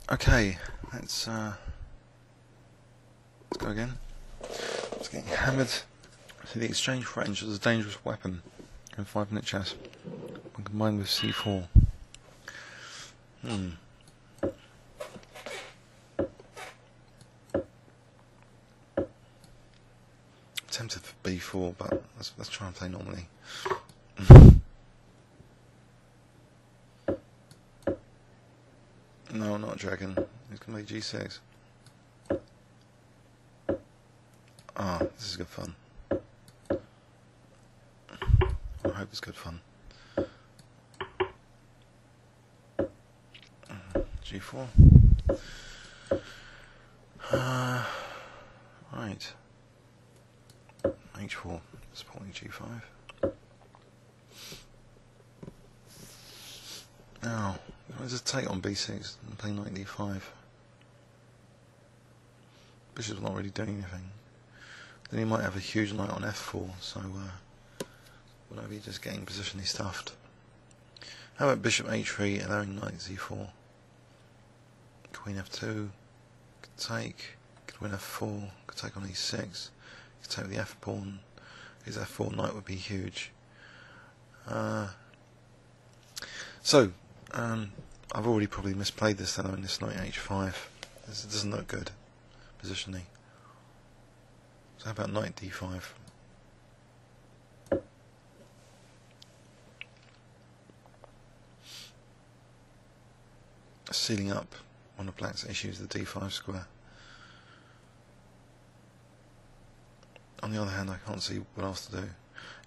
Okay, let's go again. It's getting hammered. See, the exchange range is a dangerous weapon in 5-minute chess when combined with c4. Tempted for b4, but let's try and play normally. No, not a dragon. He's going to play g6. Ah, this is good fun. I hope it's good fun. g4. Right. h4, supporting g5. Now, let's just take on b6 and play knight d5. Bishop's not really doing anything. Then he might have a huge knight on f4, so will I be just getting positionally stuffed? How about bishop h3, allowing knight z4? Queen f2, could take, could win f4, could take on e6, could take with the f pawn. His f4 knight would be huge. I've already probably misplayed this though in this knight h5. This doesn't look good positionally. So how about knight d5? Sealing up one of black's issues, the d5 square. On the other hand, I can't see what else to do.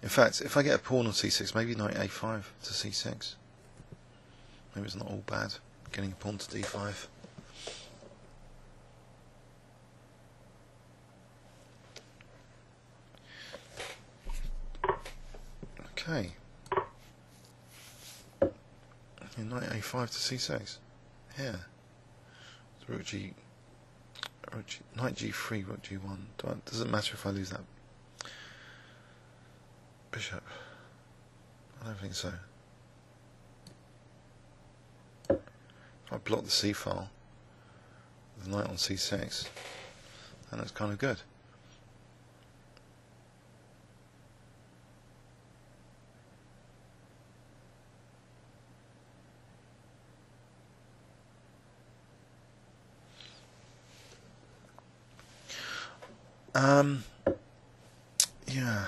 In fact, if I get a pawn on c6, maybe knight a5 to c6. Maybe it's not all bad, getting a pawn to d5. Okay. Knight a5 to c6. Here. Knight g3, rook g1. Does it matter if I lose that bishop? I don't think so. If I block the c file with the knight on c6, then that's kind of good. Yeah.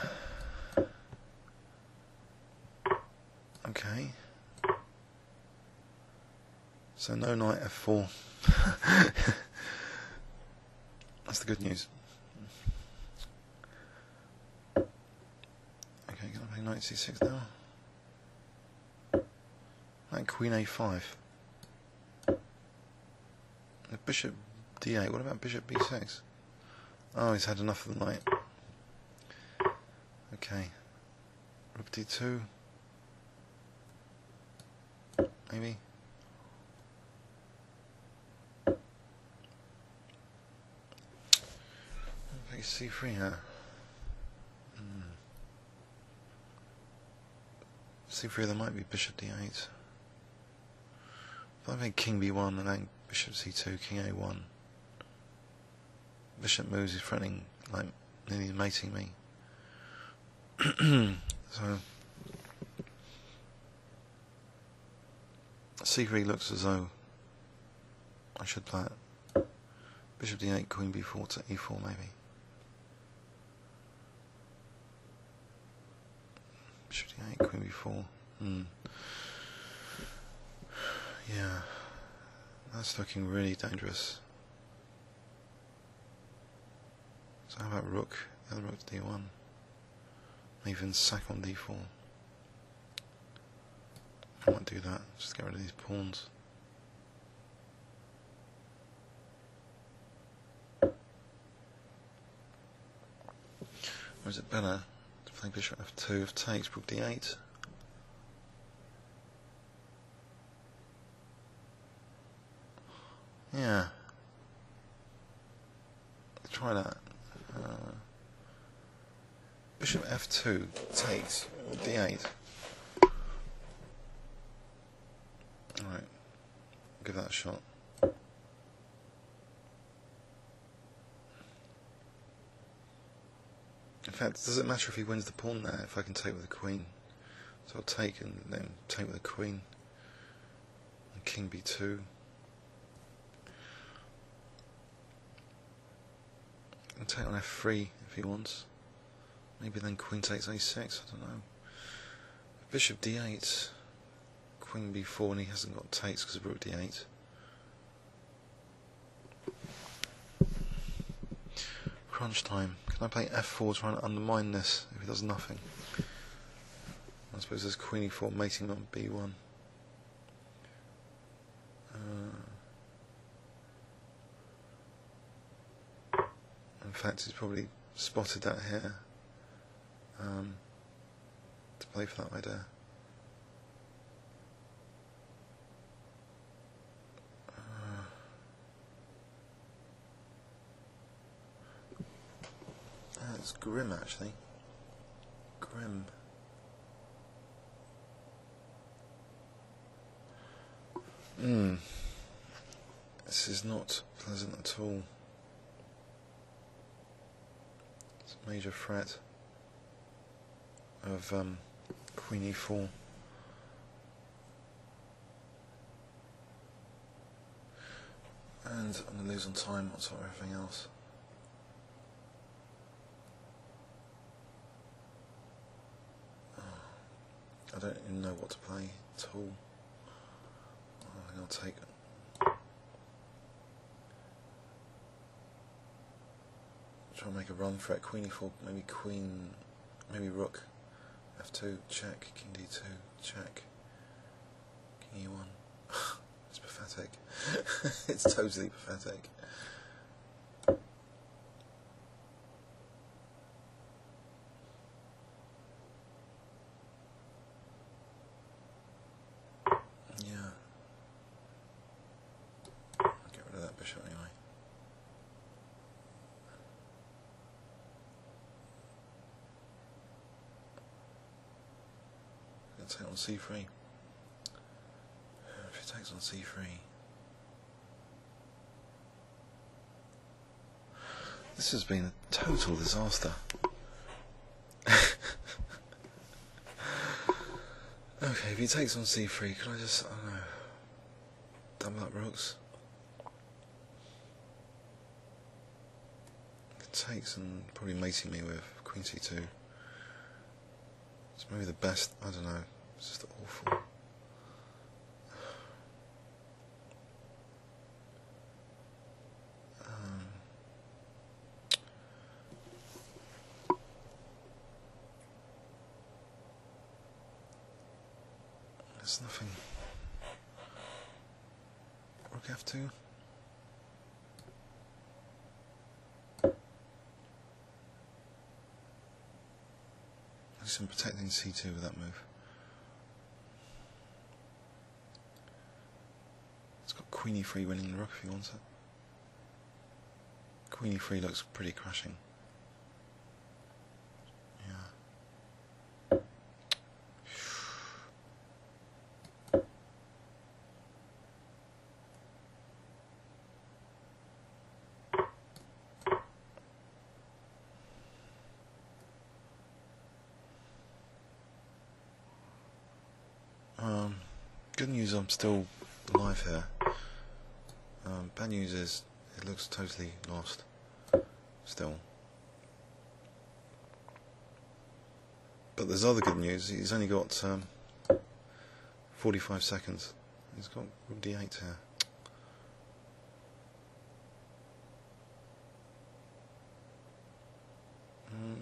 Okay. So no knight f4. That's the good news. Okay, can I play knight c6 now? Knight queen a5. The bishop d8. What about bishop b6? Oh, he's had enough of the knight. Okay. Rook d2. Maybe. I think c3 here. c3 there might be bishop d8. If I make king b1 and then bishop c2, king a1. Bishop moves, he's threatening, like, nearly mating me. So c3 looks as though I should play it. Bishop d8, queen b4 to e4 maybe. Bishop d8, queen b4. Yeah, that's looking really dangerous. So how about rook? The other rook to d1. Even sack on d4. I might do that. Just get rid of these pawns. Or is it better to play bishop f2 if takes rook d8? Yeah. Let's try that. Bishop f2 takes d8. Alright, give that a shot. In fact, does it matter if he wins the pawn there, if I can take with the queen? So I'll take and then take with the queen. And king b2. And take on f3 if he wants. Maybe then queen takes a6, I don't know. Bishop d8. Queen b4, and he hasn't got takes because of rook d8. Crunch time. Can I play f4 trying to undermine this if he does nothing? I suppose there's queen e4 mating on b1. In fact, he's probably spotted that here to play for that idea. It's grim, actually. Grim. This is not pleasant at all. It's a major threat of queen e4. And I'm going to lose on time on top of everything else. I don't even know what to play at all. I think I'll take it. Try and make a run for it. Queen e4, maybe queen, maybe rook f2, check, king d2, check, king e1. It's pathetic. It's totally pathetic. Take on c3. If he takes on c3, this has been a total disaster. Okay, if he takes on c3, could I just, I don't know, double up rooks? It takes and probably mating me with queen c2. It's maybe the best, I don't know. It's just awful. There's nothing. Rook f2. At least I'm protecting c2 with that move. Queen e3 winning the rook if he wants it. Queen e3 looks pretty crashing. Yeah. Good news, I'm still alive here. Bad news is it looks totally lost still. But there's other good news. He's only got 45 seconds. He's got rook d8 here.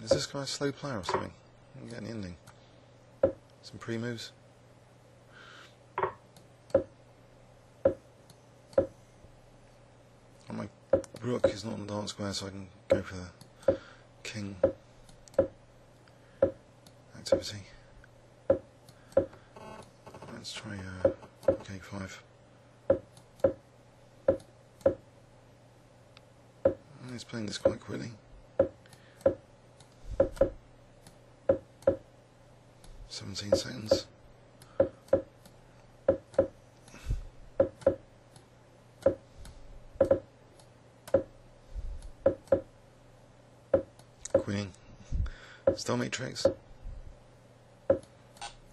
Is this guy a slow player or something? I'm getting the ending. Some pre-moves. My rook is not on the dark square, so I can go for the king activity. Let's try K5. He's playing this quite quickly. 17 seconds. Queen. Still matrix?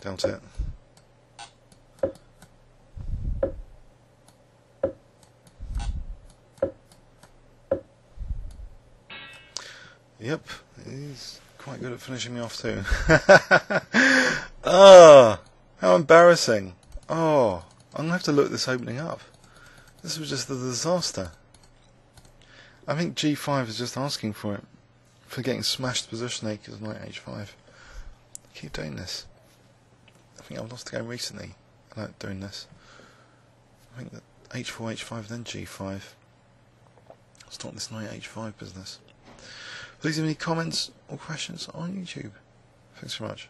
Doubt it. Yep, he's quite good at finishing me off too. Oh, how embarrassing. Oh, I'm going to have to look this opening up. This was just a disaster. I think G5 is just asking for it. For getting smashed positionally because knight H5. I keep doing this. I think I've lost the game recently. I like doing this. I think that H4, H5, then G5. Stop this knight H5 business. Please leave any comments or questions on YouTube. Thanks very much.